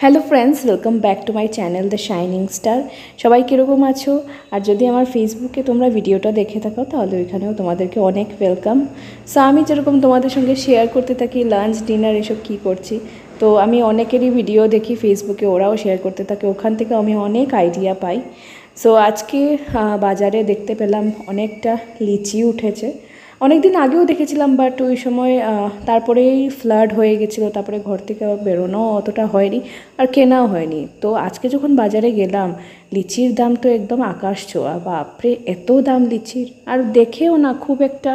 Hello friends, welcome back to my channel the shining star. সবাই কীরকম আছো? আর যদি আমার ফেসবুকে তোমরা ভিডিওটা দেখে থাকো তাহলে ওইখানেও তোমাদেরকে অনেক ওয়েলকাম। সো আমি যেরকম তোমাদের সঙ্গে শেয়ার করতে থাকি লাঞ্চ ডিনার এসব কী করছি, তো আমি অনেকেরই ভিডিও দেখি ফেসবুকে, ওরাও শেয়ার করতে থাকে, ওখান থেকে আমি অনেক আইডিয়া পাই। সো আজকে বাজারে দেখতে পেলাম অনেকটা লিচি উঠেছে। অনেক দিন আগেও দেখেছিলাম, বাট ওই সময় তারপরেই ফ্লাড হয়ে গেছিলো, তারপরে ঘর থেকে বেরোনো অতটা হয়নি আর কেনাও হয়নি। তো আজকে যখন বাজারে গেলাম, লিচির দাম তো একদম আকাশ ছোঁয়া, বাপরে এত দাম লিচির! আর দেখেও না খুব একটা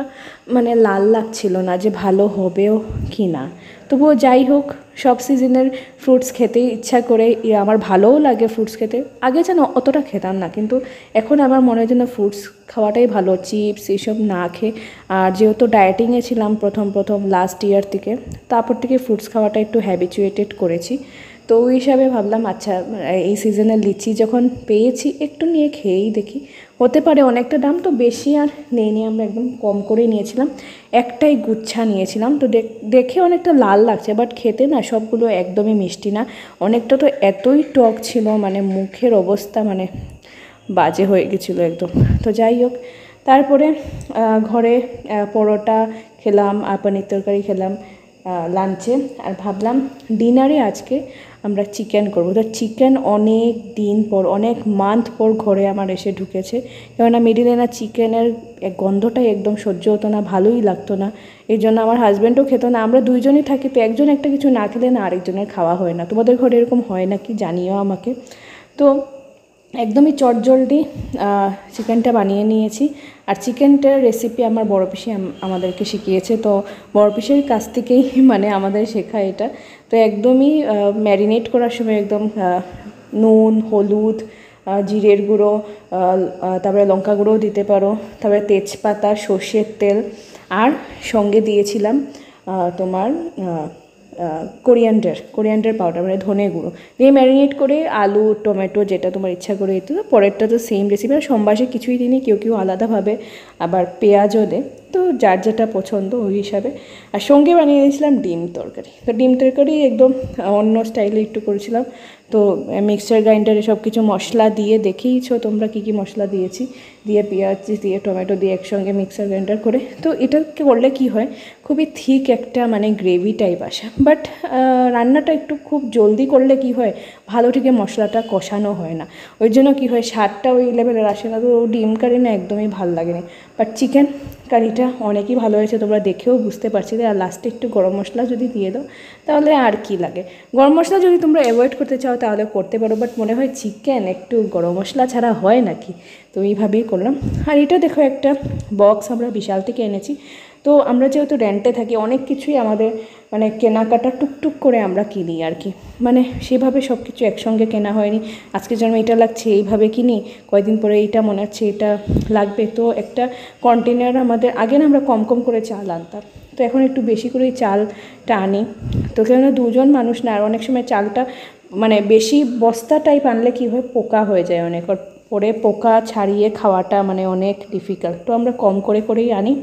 মানে লাল লাগছিল না যে ভালো হবেও কি না। তবুও যাই হোক, সব সিজনের ফ্রুটস খেতে ইচ্ছা করে, আমার ভালোও লাগে ফ্রুটস খেতে। আগে যেন অতটা খেতাম না, কিন্তু এখন আমার মনে হয় যেন ফ্রুটস খাওয়াটাই ভালো, চিপস এইসব না খেয়ে। আর যেহেতু ডায়েটিংয়ে ছিলাম প্রথম লাস্ট ইয়ার থেকে, তারপর থেকে ফ্রুটস খাওয়াটা একটু হ্যাবিচুয়েটেড করেছি। তো ওই হিসাবে ভাবলাম আচ্ছা, এই সিজনের লিচি যখন পেয়েছি একটু নিয়ে খেয়েই দেখি। হতে পারে অনেকটা দাম তো বেশি আর নেইনি, আমরা একদম কম করেই নিয়েছিলাম, একটাই গুচ্ছা নিয়েছিলাম। তো দেখে অনেকটা লাল লাগছে, বাট খেতে না সবগুলো একদমই মিষ্টি না। অনেকটা তো এতই টক ছিল, মানে মুখের অবস্থা মানে বাজে হয়ে গেছিলো একদম। তো যাই হোক, তারপরে ঘরে পরোটা খেলাম আর পনির তরকারি খেলাম লাঞ্চে। আর ভাবলাম ডিনারে আজকে আমরা চিকেন করবো। তো চিকেন অনেক দিন পর, অনেক মান্থ পর ঘরে আমার এসে ঢুকেছে। কেননা মিডিলে না চিকেনের গন্ধটাই একদম সহ্য হতো না, ভালোই লাগতো না। এই জন্য আমার হাজব্যান্ডও খেতো না। আমরা দুইজনই থাকি, তো একজন একটা কিছু না খেলে না আরেকজনের খাওয়া হয় না। তোমাদের ঘরে এরকম হয় না কি জানিও আমাকে। তো একদমই চটজলদি চিকেনটা বানিয়ে নিয়েছি। আর চিকেনটার রেসিপি আমার বড় পিসি আমাদেরকে শিখিয়েছে, তো বড় পিসির কাছ থেকেই মানে আমাদের শেখা এটা। তো একদমই ম্যারিনেট করার সময় একদম নুন, হলুদ, জিরের গুঁড়ো, তারপরে লঙ্কা গুঁড়োও দিতে পারো, তারপরে তেজপাতা, সর্ষের তেল, আর সঙ্গে দিয়েছিলাম তোমার কোরিয়ান্ডার পাউডার, মানে ধনে গুঁড়ো দিয়ে ম্যারিনেট করে আলু, টমেটো যেটা তোমার ইচ্ছা করে দিতে। পরেরটা তো সেম রেসিপি, আর সম্বাসে কিছুই দিইনি, কেউ আলাদাভাবে আবার পেঁয়াজও দেয়, তো যার যেটা পছন্দ ওই হিসাবে। আর সঙ্গে বানিয়ে দিয়েছিলাম ডিম তরকারি। তো ডিম তরকারি একদম অন্য স্টাইলে একটু করেছিলাম। তো মিক্সচার গ্রাইন্ডারে সব কিছু মশলা দিয়ে, দেখেইছো তোমরা কী কী মশলা দিয়েছি, দিয়ে পেঁয়াজ দিয়ে টমেটো দিয়ে একসঙ্গে মিক্সার গ্রাইন্ডার করে। তো এটা করলে কি হয়, খুবই থিক একটা মানে গ্রেভি টাইপ আসে। বাট রান্নাটা একটু খুব জলদি করলে কি হয়, ভালো থেকে মশলাটা কষানো হয় না, ওই জন্য কী হয় স্বাদটা ওই লেভেলের আসে না। তো ডিম কারি না একদমই ভালো লাগেনি। বাট চিকেন কারিটা অনেকই ভালো হয়েছে, তোমরা দেখেও বুঝতে পারছি। আর লাস্টে একটু গরম মশলা যদি দিয়ে দাও তাহলে আর কি লাগে। গরম মশলা যদি তোমরা অ্যাভয়েড করতে চাও তাহলে করতে পারো, বাট মনে হয় চিকেন একটু গরম মশলা ছাড়া হয় নাকি, তো এইভাবেই করলাম। আর এটা দেখো একটা বক্স আমরা বিশাল থেকে এনেছি। তো আমরা যেহেতু রেন্টে থাকি, অনেক কিছুই আমাদের মানে কেনাকাটা টুকটুক করে আমরা কিনি আর কি, মানে সেভাবে সব কিছু একসঙ্গে কেনা হয়নি। আজকে যেন এটা লাগছে এইভাবে কিনি, কয়েকদিন পরে এইটা মনে হচ্ছে এটা লাগবে। তো একটা কন্টেনার আমাদের, আগে না আমরা কম করে চাল আনতাম, তো এখন একটু বেশি করেই চালটা আনি। তো কেন দুজন মানুষ না, আর অনেক সময় চালটা মানে বেশি বস্তা টাইপ আনলে কী হয়, পোকা হয়ে যায় অনেক, আর পরে পোকা ছাড়িয়ে খাওয়াটা মানে অনেক ডিফিকাল্ট। তো আমরা কম করেই আনি,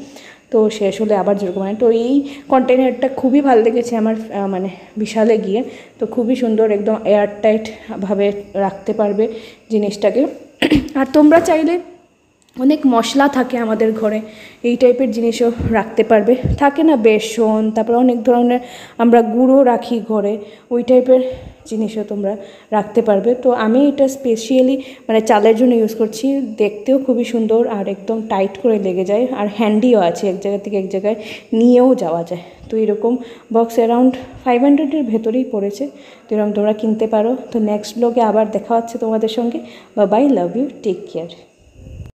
তো শেষ হলে আবার যেরকম হয়। তো এই কন্টেনারটা খুবই ভালো লেগেছে আমার, মানে বিশালে গিয়ে। তো খুবই সুন্দর, একদম এয়ারটাইটভাবে রাখতে পারবে জিনিসটাকে। আর তোমরা চাইলে, অনেক মশলা থাকে আমাদের ঘরে, এই টাইপের জিনিসও রাখতে পারবে। থাকে না বেসন, তারপরে অনেক ধরনের আমরা গুঁড়ো রাখি ঘরে, ওই টাইপের জিনিসও তোমরা রাখতে পারবে। তো আমি এটা স্পেশালি মানে চালের জন্য ইউজ করছি। দেখতেও খুবই সুন্দর আর একদম টাইট করে লেগে যায়, আর হ্যান্ডিও আছে, এক জায়গা থেকে এক জায়গায় নিয়েও যাওয়া যায়। তো এরকম বক্স অ্যারাউন্ড 500-এর ভেতরেই পড়েছে, তো এরকম তোমরা কিনতে পারো। তো নেক্সট ব্লগে আবার দেখা হচ্ছে তোমাদের সঙ্গে। Bye, love you, take care.